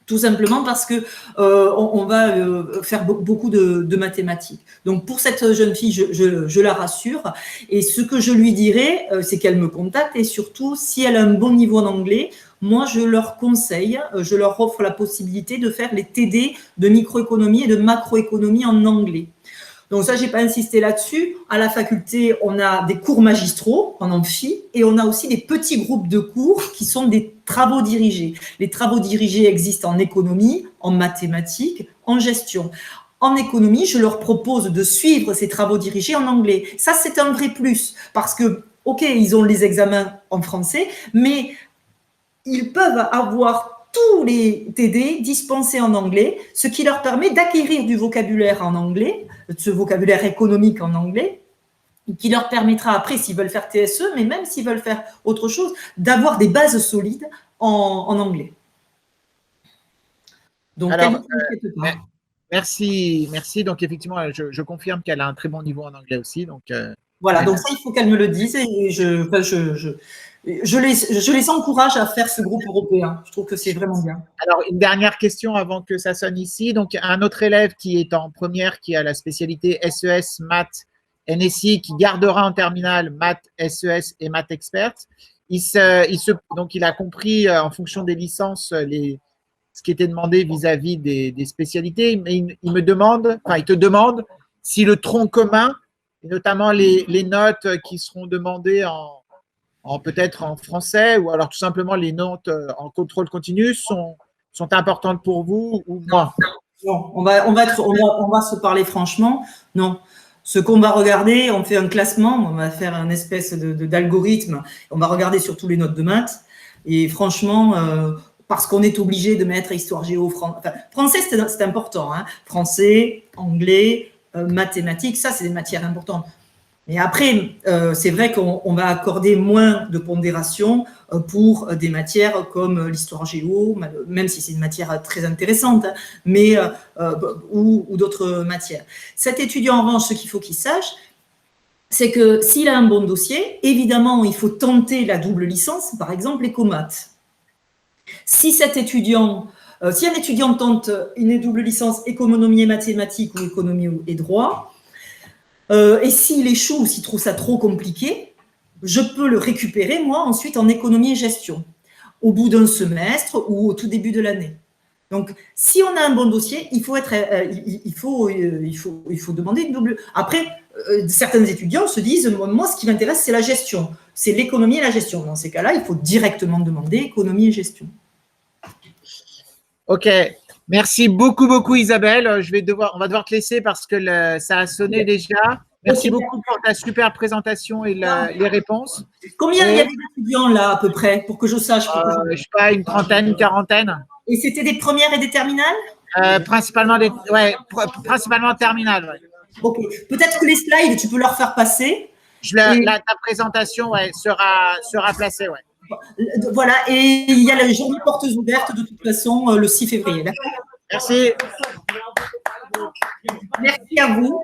tout simplement parce que on va faire beaucoup de mathématiques. Donc, pour cette jeune fille, je la rassure. Et ce que je lui dirais, c'est qu'elle me contacte. Et surtout, si elle a un bon niveau en anglais, moi, je leur conseille, je leur offre la possibilité de faire les TD de microéconomie et de macroéconomie en anglais. Donc ça, je n'ai pas insisté là-dessus. À la faculté, on a des cours magistraux en amphi et on a aussi des petits groupes de cours qui sont des travaux dirigés. Les travaux dirigés existent en économie, en mathématiques, en gestion. En économie, je leur propose de suivre ces travaux dirigés en anglais. Ça, c'est un vrai plus parce que, ok, ils ont les examens en français, mais ils peuvent avoir tous les TD dispensés en anglais, ce qui leur permet d'acquérir du vocabulaire en anglais, ce vocabulaire économique en anglais, qui leur permettra après, s'ils veulent faire TSE, mais même s'ils veulent faire autre chose, d'avoir des bases solides en anglais. Donc, alors, merci. Donc, effectivement, je confirme qu'elle a un très bon niveau en anglais aussi. Donc, Voilà, donc ça, il faut qu'elles me le disent et je les encourage à faire ce groupe européen. Je trouve que c'est vraiment bien. Alors, une dernière question avant que ça sonne ici. Donc, un autre élève qui est en première, qui a la spécialité SES, maths, NSI, qui gardera en terminale maths, SES et maths expert. Donc, il a compris en fonction des licences ce qui était demandé vis-à-vis des spécialités. Mais il te demande si le tronc commun, et notamment les notes qui seront demandées peut-être en français, ou alors tout simplement les notes en contrôle continu sont importantes pour vous ou moins? Non, on va se parler franchement. Non. Ce qu'on va regarder, on fait un classement, on va faire un espèce d'algorithme. On va regarder surtout les notes de maths. Et franchement, parce qu'on est obligé de mettre histoire géo, français, c'est important. Hein. Français, anglais, mathématiques, ça, c'est des matières importantes. Mais après, c'est vrai qu'on va accorder moins de pondération pour des matières comme l'histoire géo, même si c'est une matière très intéressante, mais ou d'autres matières. Cet étudiant, en revanche, ce qu'il faut qu'il sache, c'est que s'il a un bon dossier, évidemment, il faut tenter la double licence, par exemple l'écomaths. Si cet étudiant, si un étudiant tente une double licence économie et mathématiques ou économie et droit, et s'il échoue ou s'il trouve ça trop compliqué, je peux le récupérer, moi, ensuite en économie et gestion, au bout d'un semestre ou au tout début de l'année. Donc, si on a un bon dossier, il faut demander une double. Après, certains étudiants se disent, moi, ce qui m'intéresse, c'est la gestion. C'est l'économie et la gestion. Dans ces cas-là, il faut directement demander économie et gestion. OK. Merci beaucoup, Isabelle. On va devoir te laisser parce que ça a sonné déjà. Merci beaucoup pour ta super présentation et les réponses. Combien il y a d'étudiants là, à peu près, pour que je sache? Je ne sais pas, une trentaine, une quarantaine. Et c'était des premières et des terminales? Principalement terminales. Ouais. Ok. Peut-être que les slides, tu peux leur faire passer. Ta présentation sera placée. Ouais. Voilà, et il y a la journée portes ouvertes de toute façon le 6 février. Merci. Merci à vous.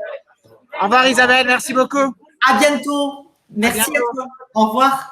Au revoir Isabelle, merci beaucoup. À bientôt. Merci à toi. Au revoir.